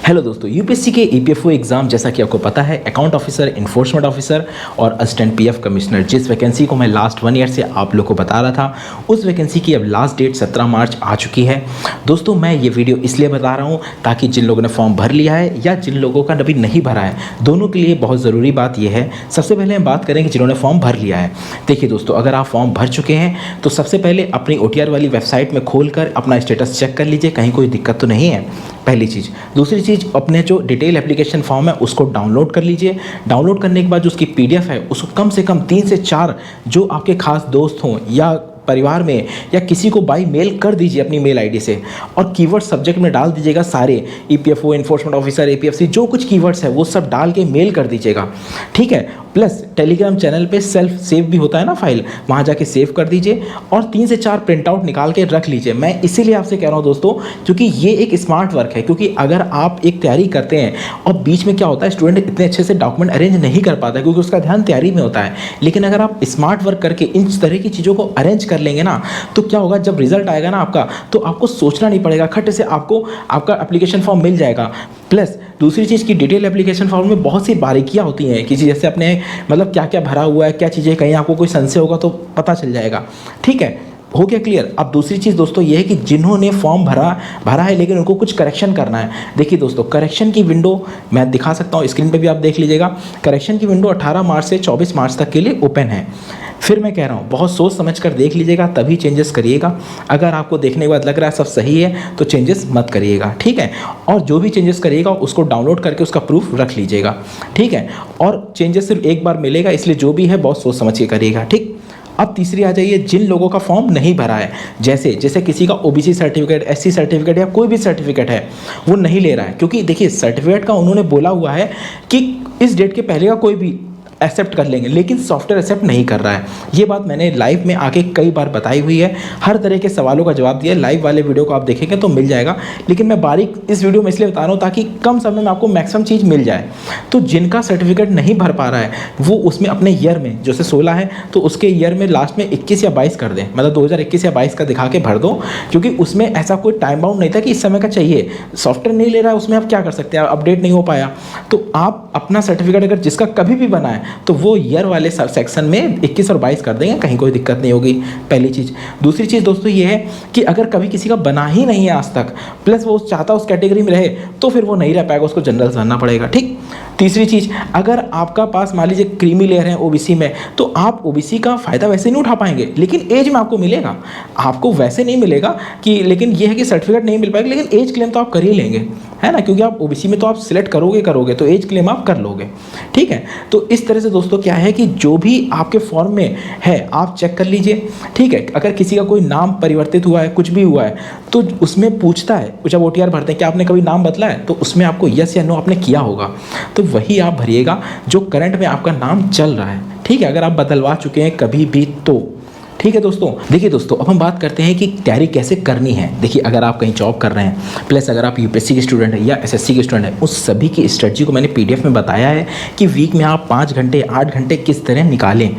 Hello दोस्तों, UPSC के EPFO exam जैसा कि आपको पता है अकाउंट ऑफिसर, इन्फोर्समेंट ऑफिसर और असिस्टेंट पीएफ कमिश्नर, जिस वैकेंसी को मैं लास्ट 1 ईयर से आप लोग को बता रहा था, उस वैकेंसी की अब लास्ट डेट 17 मार्च आ चुकी है। दोस्तों मैं ये वीडियो इसलिए बता रहा हूँ ताकि जिन लोगों ने फॉर्म भर लिया है या जिन लोगों का अभी नहीं भरा है, दोनों के लिए बहुत ज़रूरी बात यह है। सबसे पहले हम बात करेंगे जिन्होंने फॉर्म भर लिया है। देखिए दोस्तों, अगर आप फॉर्म भर चुके हैं तो सबसे पहले अपनी OTR वाली वेबसाइट में खोलकर अपना स्टेटस चेक कर लीजिए, कहीं कोई दिक्कत तो नहीं है, पहली चीज़। दूसरी चीज़, अपने जो डिटेल एप्लीकेशन फॉर्म है उसको डाउनलोड कर लीजिए। डाउनलोड करने के बाद जो उसकी PDF है उसको कम से कम 3 से 4 जो आपके खास दोस्त हों या परिवार में या किसी को बाई मेल कर दीजिए अपनी मेल आईडी से, और कीवर्ड सब्जेक्ट में डाल दीजिएगा सारे ईपीएफओ, इन्फोर्समेंट ऑफिसर, APFC, जो कुछ कीवर्ड्स है वो सब डाल के मेल कर दीजिएगा, ठीक है। प्लस टेलीग्राम चैनल पे सेल्फ सेव भी होता है ना फाइल, वहाँ जाके सेव कर दीजिए और 3 से 4 प्रिंट आउट निकाल के रख लीजिए। मैं इसीलिए आपसे कह रहा हूँ दोस्तों, क्योंकि ये एक स्मार्ट वर्क है। क्योंकि अगर आप एक तैयारी करते हैं और बीच में क्या होता है, स्टूडेंट इतने अच्छे से डॉक्यूमेंट अरेंज नहीं कर पाता क्योंकि उसका ध्यान तैयारी में होता है। लेकिन अगर आप स्मार्ट वर्क करके इन तरह की चीज़ों को अरेंज कर लेंगे ना, तो क्या होगा, जब रिजल्ट आएगा ना आपका, तो आपको सोचना नहीं पड़ेगा, खट से आपको आपका एप्लीकेशन फॉर्म मिल जाएगा। प्लस दूसरी चीज़ की डिटेल एप्लीकेशन फॉर्म में बहुत सी बारीकियाँ होती हैं कि जैसे अपने मतलब क्या क्या भरा हुआ है, क्या चीज़ें, कहीं आपको कोई संशय होगा तो पता चल जाएगा, ठीक है। हो गया क्लियर। अब दूसरी चीज़ दोस्तों ये है कि जिन्होंने फॉर्म भरा है लेकिन उनको कुछ करेक्शन करना है। देखिए दोस्तों, करेक्शन की विंडो मैं दिखा सकता हूँ, स्क्रीन पे भी आप देख लीजिएगा। करेक्शन की विंडो 18 मार्च से 24 मार्च तक के लिए ओपन है। फिर मैं कह रहा हूँ, बहुत सोच समझ कर देख लीजिएगा, तभी चेंजेस करिएगा। अगर आपको देखने के बाद लग रहा है सब सही है तो चेंजेस मत करिएगा, ठीक है। और जो भी चेंजेस करिएगा उसको डाउनलोड करके उसका प्रूफ रख लीजिएगा, ठीक है। और चेंजेस सिर्फ एक बार मिलेगा, इसलिए जो भी है बहुत सोच समझ के करिएगा, ठीक। अब तीसरी आ जाइए, जिन लोगों का फॉर्म नहीं भरा है, जैसे किसी का OBC सर्टिफिकेट, SC सर्टिफिकेट या कोई भी सर्टिफिकेट है वो नहीं ले रहा है, क्योंकि देखिए सर्टिफिकेट का उन्होंने बोला हुआ है कि इस डेट के पहले का कोई भी एक्सेप्ट कर लेंगे, लेकिन सॉफ्टवेयर एक्सेप्ट नहीं कर रहा है। ये बात मैंने लाइव में आके कई बार बताई हुई है, हर तरह के सवालों का जवाब दिया है। लाइव वाले वीडियो को आप देखेंगे तो मिल जाएगा, लेकिन मैं बारीक इस वीडियो में इसलिए बता रहा हूँ ताकि कम समय में आपको मैक्सिमम चीज़ मिल जाए। तो जिनका सर्टिफिकेट नहीं भर पा रहा है वो उसमें अपने ईयर में, जैसे 16 है तो उसके ईयर में लास्ट में 21 या 22 कर दें, मतलब 2021 या 22 का दिखा के भर दो, क्योंकि उसमें ऐसा कोई टाइम बाउंड नहीं था कि इस समय का चाहिए। सॉफ्टवेयर नहीं ले रहा है, उसमें आप क्या कर सकते हैं, अपडेट नहीं हो पाया, तो आप अपना सर्टिफिकेट अगर जिसका कभी भी बना है तो वो ईयर वाले सेक्शन में 21 और 22 कर देंगे, कहीं कोई दिक्कत नहीं होगी, पहली चीज़। दूसरी चीज़ दोस्तों ये है कि अगर कभी किसी का बना ही नहीं है आज तक, प्लस वो चाहता उस कैटेगरी में रहे, तो फिर वो नहीं रह पाएगा, उसको जनरल भरना पड़ेगा, ठीक। तीसरी चीज़, अगर आपका पास मान लीजिए क्रीमी लेयर है OBC में, तो आप OBC का फ़ायदा वैसे नहीं उठा पाएंगे, लेकिन एज में आपको मिलेगा। आपको वैसे नहीं मिलेगा कि, लेकिन ये है कि सर्टिफिकेट नहीं मिल पाएगा, लेकिन एज क्लेम तो आप कर ही लेंगे, है ना, क्योंकि आप OBC में तो आप सिलेक्ट करोगे तो एज क्लेम आप कर लोगे, ठीक है। तो इस तरह से दोस्तों क्या है कि जो भी आपके फॉर्म में है आप चेक कर लीजिए, ठीक है। अगर किसी का कोई नाम परिवर्तित हुआ है, कुछ भी हुआ है, तो उसमें पूछता है, जब OTR भरते हैं कि आपने कभी नाम बदला है, तो उसमें आपको यस या नो आपने किया होगा, तो वही आप भरिएगा जो करंट में आपका नाम चल रहा है, ठीक है। अगर आप बदलवा चुके हैं कभी भी तो, ठीक है दोस्तों। देखिए दोस्तों, अब हम बात करते हैं कि तैयारी कैसे करनी है। देखिए, अगर आप कहीं जॉब कर रहे हैं, प्लस अगर आप UPSC के स्टूडेंट हैं या SSC के स्टूडेंट हैं, उस सभी की स्ट्रेटजी को मैंने PDF में बताया है कि वीक में आप 5 घंटे 8 घंटे किस तरह निकालें,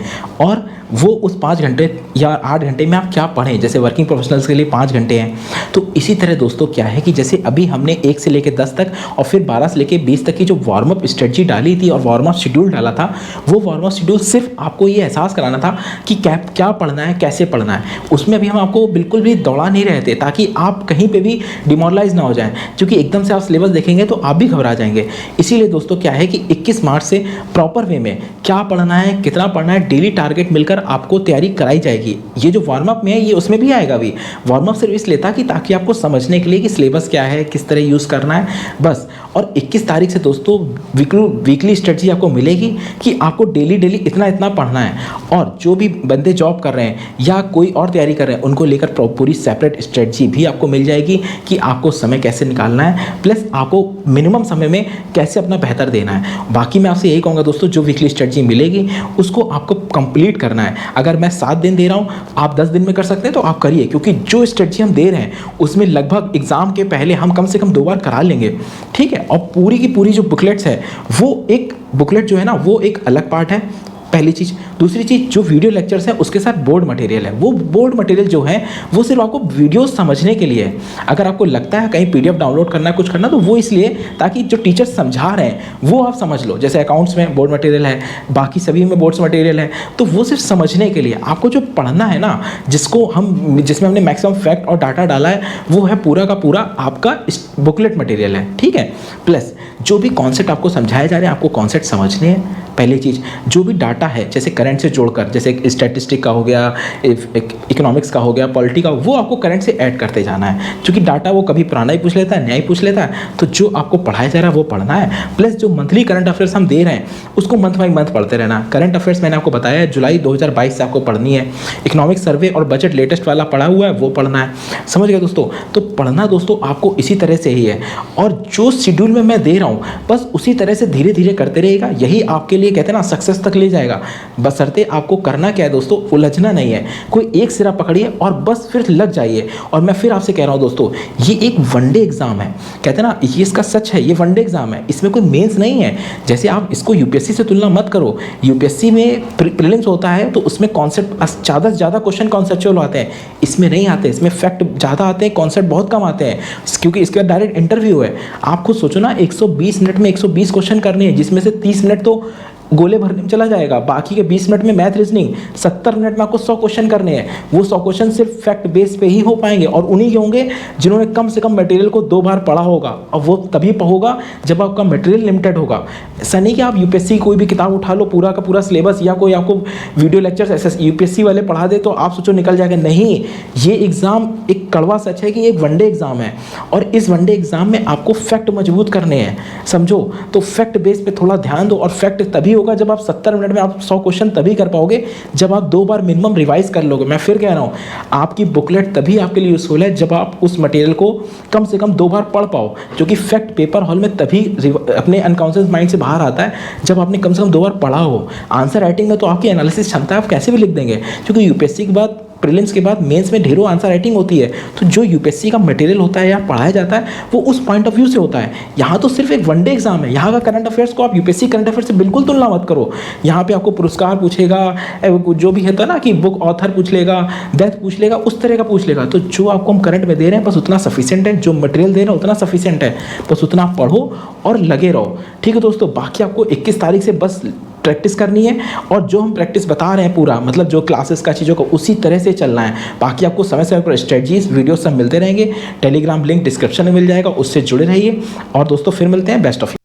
और वो उस 5 घंटे या 8 घंटे में आप क्या पढ़ें। जैसे वर्किंग प्रोफेशनल्स के लिए 5 घंटे हैं, तो इसी तरह दोस्तों क्या है कि जैसे अभी हमने 1 से लेकर 10 तक और फिर 12 से लेकर 20 तक की जो वार्म अप स्ट्रेटजी डाली थी और वार्म अप शेड्यूल डाला था, वो वार्म अप शेड्यूल सिर्फ आपको ये एहसास कराना था कि क्या पढ़ना है, कैसे पढ़ना है। उसमें अभी हम आपको बिल्कुल भी दौड़ा नहीं रहे थे ताकि आप कहीं पे भी डिमोरलाइज ना हो जाएं, क्योंकि एकदम से आप सिलेबस देखेंगे तो आप भी घबरा जाएंगे। इसीलिए दोस्तों क्या है कि 21 मार्च से प्रॉपर वे में क्या पढ़ना है, कितना पढ़ना है, डेली टारगेट मिलकर आपको तैयारी कराई जाएगी। ये जो वार्म अप में है ये उसमें भी आएगा। भी वार्म अप सिर्फ इसलिए था कि ताकि आपको समझने के लिए कि सिलेबस क्या है, किस तरह यूज़ करना है, बस। और 21 तारीख से दोस्तों वीकली स्ट्रेटजी आपको मिलेगी कि आपको डेली इतना पढ़ना है। और जो भी बंदे जॉब कर रहे हैं या कोई और तैयारी कर रहे हैं, उनको लेकर पूरी सेपरेट स्ट्रेटजी भी आपको मिल जाएगी कि आपको समय कैसे निकालना है, प्लस आपको मिनिमम समय में कैसे अपना बेहतर देना है। बाकी मैं आपसे यही कहूँगा दोस्तों, जो वीकली स्ट्रेटजी मिलेगी उसको आपको कंप्लीट करना है। अगर मैं 7 दिन दे रहा हूँ, आप 10 दिन में कर सकते हैं तो आप करिए, क्योंकि जो स्ट्रेटजी हम दे रहे हैं उसमें लगभग एग्जाम के पहले हम कम से कम 2 बार करा लेंगे, ठीक है। और पूरी की पूरी जो बुकलेट्स है, वो एक बुकलेट जो है ना, वो एक अलग पार्ट है, पहली चीज़। दूसरी चीज़, जो वीडियो लेक्चर्स हैं उसके साथ बोर्ड मटेरियल है, वो बोर्ड मटेरियल जो है वो सिर्फ आपको वीडियो समझने के लिए है। अगर आपको लगता है कहीं पीडीएफ डाउनलोड करना है, कुछ करना, तो वो इसलिए ताकि जो टीचर समझा रहे हैं वो आप समझ लो। जैसे अकाउंट्स में बोर्ड मटेरियल है, बाकी सभी में बोर्ड्स मटेरियल है, तो वो सिर्फ समझने के लिए। आपको जो पढ़ना है ना, जिसमें हमने मैक्सिमम फैक्ट और डाटा डाला है, वो है पूरा का पूरा आपका बुकलेट मटेरियल है, ठीक है। प्लस जो भी कॉन्सेप्ट आपको समझाए जा रहे हैं, आपको कॉन्सेप्ट समझने हैं। पहली चीज़, जो भी डाटा है जैसे करंट से जोड़कर, जैसे स्टैटिस्टिक का हो गया, इकोनॉमिक्स का हो गया, पॉलिटी का, वो आपको करंट से ऐड करते जाना है। क्योंकि डाटा वो कभी पुराना ही पूछ लेता है, नया ही पूछ लेता है, तो जो आपको पढ़ाया जा रहा है वो पढ़ना है। प्लस जो मंथली करंट अफेयर्स हम दे रहे हैं उसको मंथ बाई मंथ पढ़ते रहना। करंट अफेयर्स मैंने आपको बताया है जुलाई 2022 से आपको पढ़नी है। इकोनॉमिक सर्वे और बजट लेटेस्ट वाला पढ़ा हुआ है, वो पढ़ना है। समझ गए दोस्तों? तो पढ़ना दोस्तों आपको इसी तरह से ही है, और जो शेड्यूल में मैं दे रहा हूँ बस उसी तरह से धीरे धीरे करते रहेगा। यही आपके लिए कहते हैं ना सक्सेस तक ले जाएगा। बशर्ते आपको करना क्या है दोस्तों, उलझना नहीं है। कोई एक सिरा पकड़िए और बस फिर लग जाइए। और मैं फिर आपसे कह रहा हूँ दोस्तों, ये एक वनडे एग्जाम है, कहते हैं ना, ये इसका सच है, ये वनडे एग्जाम है, इसमें कोई मेंस नहीं है। जैसे आप इसको यूपीएससी से तुलना मत करो। यूपीएससी में प्रीलिम्स होता है तो उसमें कॉन्सेप्ट ज़्यादा से ज़्यादा क्वेश्चन कॉन्सेप्चुअल आते हैं, इसमें नहीं आते। इसमें फैक्ट ज़्यादा आते हैं, कॉन्सेप्ट बहुत कम आते हैं, क्योंकि इसके बाद डायरेक्ट इंटरव्यू है। आप खुद सोचो ना, 120 मिनट में 120 क्वेश्चन करने हैं, जिसमें से 30 मिनट तो गोले भरने में चला जाएगा, बाकी के 20 मिनट में मैथ रीजनिंग, 70 मिनट में आपको 100 क्वेश्चन करने हैं। वो 100 क्वेश्चन सिर्फ फैक्ट बेस पे ही हो पाएंगे, और उन्हीं के होंगे जिन्होंने कम से कम मटेरियल को 2 बार पढ़ा होगा। और वो तभी होगा जब आपका मटेरियल लिमिटेड होगा। ऐसा नहीं कि आप यूपीएससी कोई भी किताब उठा लो, पूरा का पूरा सिलेबस, या कोई आपको वीडियो लेक्चर्स ऐसे यूपीएससी वाले पढ़ा दे तो आप सोचो निकल जाएगा। नहीं, ये एग्ज़ाम एक कड़वा सच है कि ये एक वनडे एग्ज़ाम है, और इस वनडे एग्ज़ाम में आपको फैक्ट मजबूत करने हैं, समझो। तो फैक्ट बेस पे थोड़ा ध्यान दो, और फैक्ट तभी होगा जब आप 70 मिनट में आप 100 क्वेश्चन तभी कर पाओगे जब आप 2 बार मिनिमम रिवाइज कर लोगे। मैं फिर कह रहा हूँ, आपकी बुकलेट तभी आपके लिए यूजफुल है जब आप उस मटेरियल को कम से कम 2 बार पढ़ पाओ, जो कि फैक्ट पेपर हॉल में तभी अपने अनकॉन्शियस माइंड से बाहर आता है जब आपने कम से कम 2 बार पढ़ा हो। आंसर राइटिंग में तो आपकी एनालिसिस क्षमता आप कैसे भी लिख देंगे, क्योंकि यूपीएससी के बाद, प्रीलिम्स के बाद मेंस में ढेरों आंसर राइटिंग होती है। तो जो यूपीएससी का मटेरियल होता है या पढ़ाया जाता है वो उस पॉइंट ऑफ व्यू से होता है। यहाँ तो सिर्फ एक वनडे एग्जाम है। यहाँ का करंट अफेयर्स को आप यूपीएससी करंट अफेयर्स से बिल्कुल तुलना मत करो। यहाँ पे आपको पुरस्कार पूछेगा, जो भी है ना कि बुक ऑथर पूछ लेगा, डेथ पूछ लेगा, उस तरह का पूछ लेगा। तो जो आपको हम करंट में दे रहे हैं बस उतना सफिशिएंट है, जो मटेरियल दे रहे हैं उतना सफिशिएंट है, बस उतना पढ़ो और लगे रहो। ठीक है दोस्तों, बाकी आपको 21 तारीख से बस प्रैक्टिस करनी है, और जो हम प्रैक्टिस बता रहे हैं पूरा, मतलब जो क्लासेस का चीज़ों को उसी तरह से चलना है। बाकी आपको समय समय पर स्ट्रेटजीज वीडियो सब मिलते रहेंगे। टेलीग्राम लिंक डिस्क्रिप्शन में मिल जाएगा, उससे जुड़े रहिए। और दोस्तों फिर मिलते हैं। Best of